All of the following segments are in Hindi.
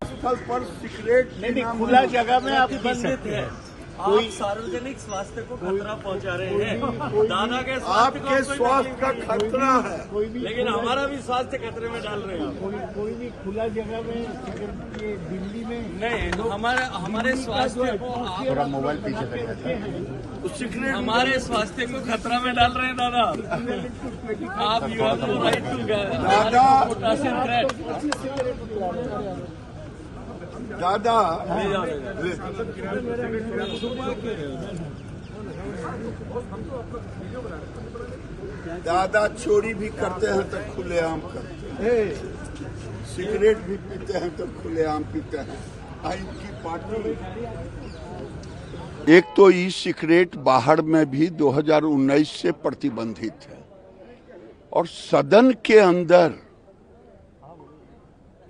स्थल पर सिगरेट नहीं, खुला जगह में आप पी सकते हैं। आप सार्वजनिक स्वास्थ्य को खतरा पहुंचा रहे हैं। दादा के आपके स्वास्थ्य का खतरा है, लेकिन हमारा भी स्वास्थ्य खतरे में डाल रहे हैं। कोई भी खुला जगह में ये दिल्ली में नहीं, हमारे स्वास्थ्य को थोड़ा मोबाइल पीछे सिगरेट हमारे स्वास्थ्य को खतरा में डाल रहे हैं दादा। आप you have no right to दादा दादा चोरी भी करते हैं तो खुलेआम करते हैं, सिगरेट भी पीते हैं तो खुलेआम पीते हैं। इनकी पार्टी एक तो ई सिगरेट बाहर में भी 2019 से प्रतिबंधित है और सदन के अंदर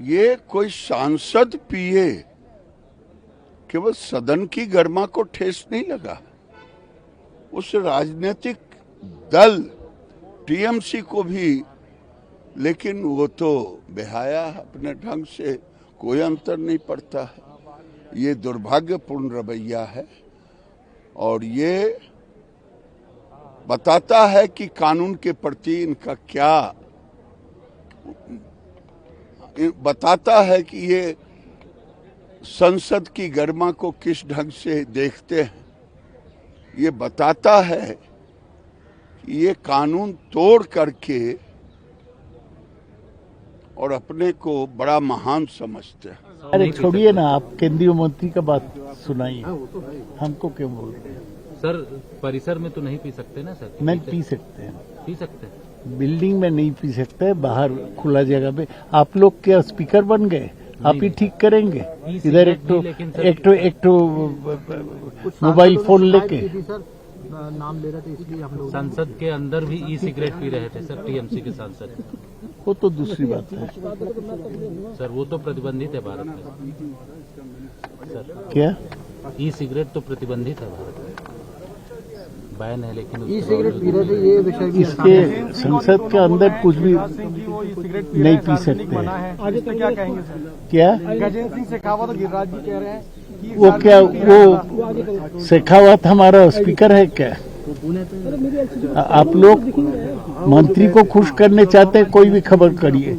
ये कोई सांसद पिए, केवल सदन की गरिमा को ठेस नहीं लगा, उस राजनीतिक दल टीएमसी को भी, लेकिन वो तो बेहाया अपने ढंग से, कोई अंतर नहीं पड़ता है। ये दुर्भाग्यपूर्ण रवैया है और ये बताता है कि कानून के प्रति इनका क्या, बताता है कि ये संसद की गरिमा को किस ढंग से देखते हैं। ये बताता है कि ये कानून तोड़ करके और अपने को बड़ा महान समझते हैं। अरे छोड़िए ना, आप केंद्रीय मंत्री का बात सुनाइए, हमको क्यों बोल रहे हैं? सर परिसर में तो नहीं पी सकते ना सर? नहीं पी सकते हैं, पी सकते हैं। बिल्डिंग में नहीं पी सकते, बाहर खुला जगह पे। आप लोग क्या स्पीकर बन गए? आप ही ठीक करेंगे इधर एक तो मोबाइल फोन लेके नाम ले रहे थे, इसलिए हम लोग संसद के अंदर भी ई सिगरेट पी रहे थे सर, टीएमसी के सांसद। वो तो दूसरी बात है सर, वो तो प्रतिबंधित है भारत में सर। क्या ई सिगरेट तो प्रतिबंधित है भारत में, बैन है, लेकिन ई सिगरेट पी रहे थे, ये विषय भी इसके संसद के अंदर कुछ भी नहीं पी सकते हैं। आगे तो क्या कहेंगे सर? क्या गजेंद्र सिंह शेखावत और गिरिराज जी कह रहे हैं कि वो क्या, वो शेखावत हमारा स्पीकर है क्या? आप लोग मंत्री को खुश करने चाहते हैं, कोई भी खबर करिए,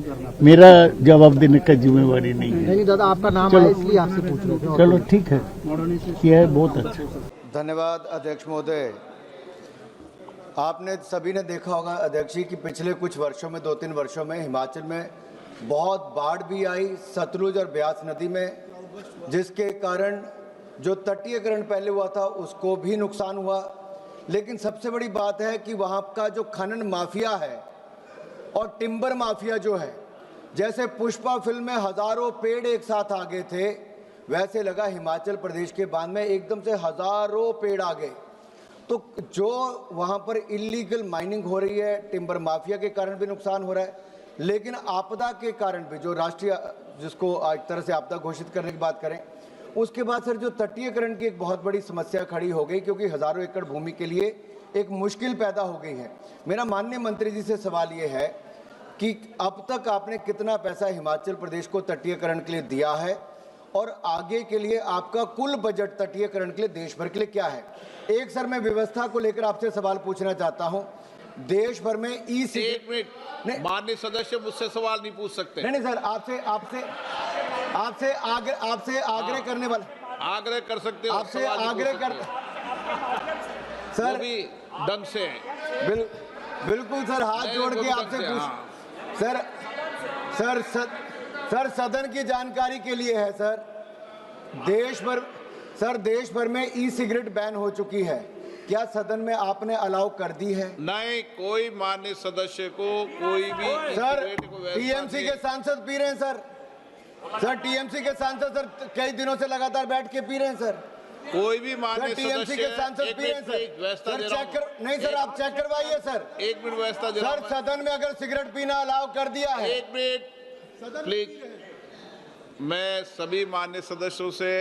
मेरा जवाब देने का जिम्मेवारी नहीं है। नहीं दादा, आपका नाम है इसलिए आपसे पूछ रहे थे। चलो ठीक है, किया है, बहुत अच्छा। धन्यवाद अध्यक्ष महोदय। आपने सभी ने देखा होगा अध्यक्ष जी कि पिछले कुछ वर्षों में, 2-3 वर्षों में हिमाचल में बहुत बाढ़ भी आई सतलुज और ब्यास नदी में, जिसके कारण जो तटीयकरण पहले हुआ था उसको भी नुकसान हुआ। लेकिन सबसे बड़ी बात है कि वहाँ का जो खनन माफिया है और टिम्बर माफिया जो है, जैसे पुष्पा फिल्म में हजारों पेड़ एक साथ आ गए थे, वैसे लगा हिमाचल प्रदेश के बांध में एकदम से हजारों पेड़ आ गए। तो जो वहाँ पर इलीगल माइनिंग हो रही है, टिम्बर माफिया के कारण भी नुकसान हो रहा है, लेकिन आपदा के कारण भी, जो राष्ट्रीय, जिसको एक तरह से आपदा घोषित करने की बात करें, उसके बाद सर जो तटीयकरण की एक बहुत बड़ी समस्या खड़ी हो गई, क्योंकि हजारों एकड़ भूमि के लिए एक मुश्किल पैदा हो गई है। मेरा माननीय मंत्री जी से सवाल ये है कि अब तक आपने कितना पैसा हिमाचल प्रदेश को तटीयकरण के लिए दिया है और आगे के लिए आपका कुल बजट तटीयकरण के लिए देश भर के लिए क्या है? एक सर मैं व्यवस्था को लेकर आपसे सवाल पूछना चाहता हूं। देश भर में ई सिगरेट, नहीं माननीय सदस्य मुझसे सवाल नहीं पूछ सकते। नहीं सर, आपसे आग्रह करने वाला, आग्रह कर सकते हो, आपसे आग्रह कर सर भी ढंग से। बिल्कुल सर, हाथ जोड़ के आपसे पूछ सर सदन की जानकारी के लिए है सर, देश भर में ई सिगरेट बैन हो चुकी है, क्या सदन में आपने अलाउ कर दी है? नहीं, कोई माननीय सदस्य को कोई भी सर टीएमसी के सांसद पी रहे हैं सर टीएमसी के सांसद सर कई दिनों से लगातार बैठ के पी रहे हैं सर, कोई भी माननीय टीएमसी के सांसद पी रहे हैं सर चेक कर, नहीं सर आप चेक करवाइए सर, एक मिनट व्यवस्था सर सदन में अगर सिगरेट पीना अलाउ कर दिया है। एक मिनट प्लीज, मैं सभी माननीय सदस्यों से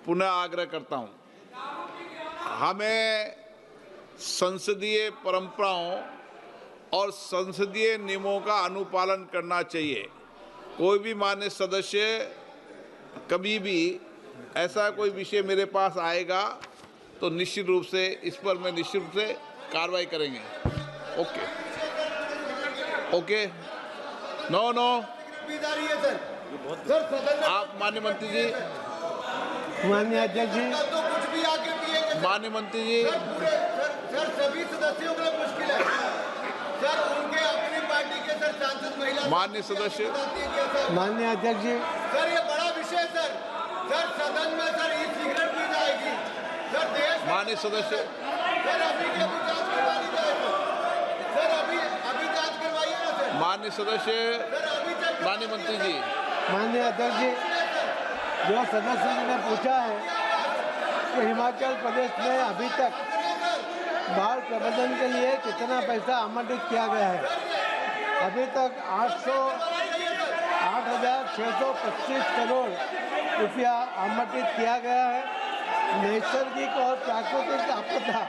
पुनः आग्रह करता हूं, हमें संसदीय परंपराओं और संसदीय नियमों का अनुपालन करना चाहिए। कोई भी मान्य सदस्य कभी भी ऐसा कोई विषय मेरे पास आएगा तो निश्चित रूप से इस पर मैं निश्चित रूप से कार्रवाई करेंगे। ओके ओके, नो आप माननीय मंत्री जी, माननीय अध्यक्ष जी, माननीय मंत्री जी, सर सभी सदस्यों के लिए मुश्किल है सर, उनके अपनी पार्टी के सर सांसद महिला माननीय सदस्य, माननीय अध्यक्ष जी, सर ये बड़ा विषय है सर, सर सदन में सर ई सिगरेट पी जाएगी सर, देश माननीय सदस्य, सर अभी के अभी जांच करवानी जाएगी सर, अभी जांच करवाइए ना सर, माननीय सदस्य, सर अभी तक माननीय मंत्री जी, माननीय अध्यक्ष जी, जो सदस्य जी ने पूछा है कि हिमाचल प्रदेश में अभी तक बाढ़ प्रबंधन के लिए कितना पैसा आवंटित किया गया है, अभी तक 8,625 करोड़ रुपया आवंटित किया गया है। नैसर्गिक और प्राकृतिक आपदा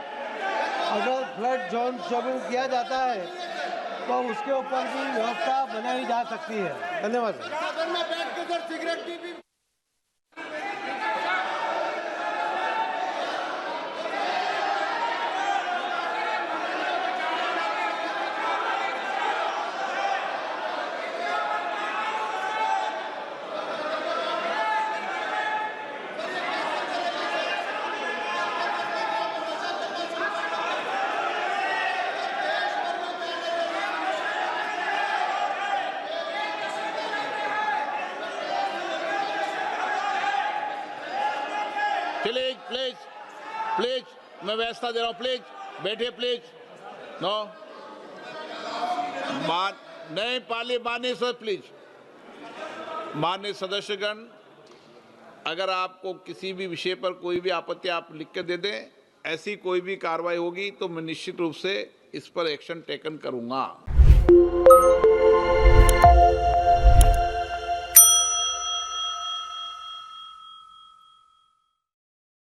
अगर फ्लड जोन शुरू किया जाता है तो उसके ऊपर भी व्यवस्था बनाई जा सकती है। धन्यवाद। सदन में बैठ के sir cigarette P please please please, मैं व्यवस्था दे रहा हूँ, प्लीज बैठिए प्लीज। नो नहीं पाली, माननीय सर प्लीज। माननीय सदस्यगण, अगर आपको किसी भी विषय पर कोई भी आपत्ति आप लिख के दे दें, ऐसी कोई भी कार्रवाई होगी तो मैं निश्चित रूप से इस पर एक्शन टेकन करूंगा।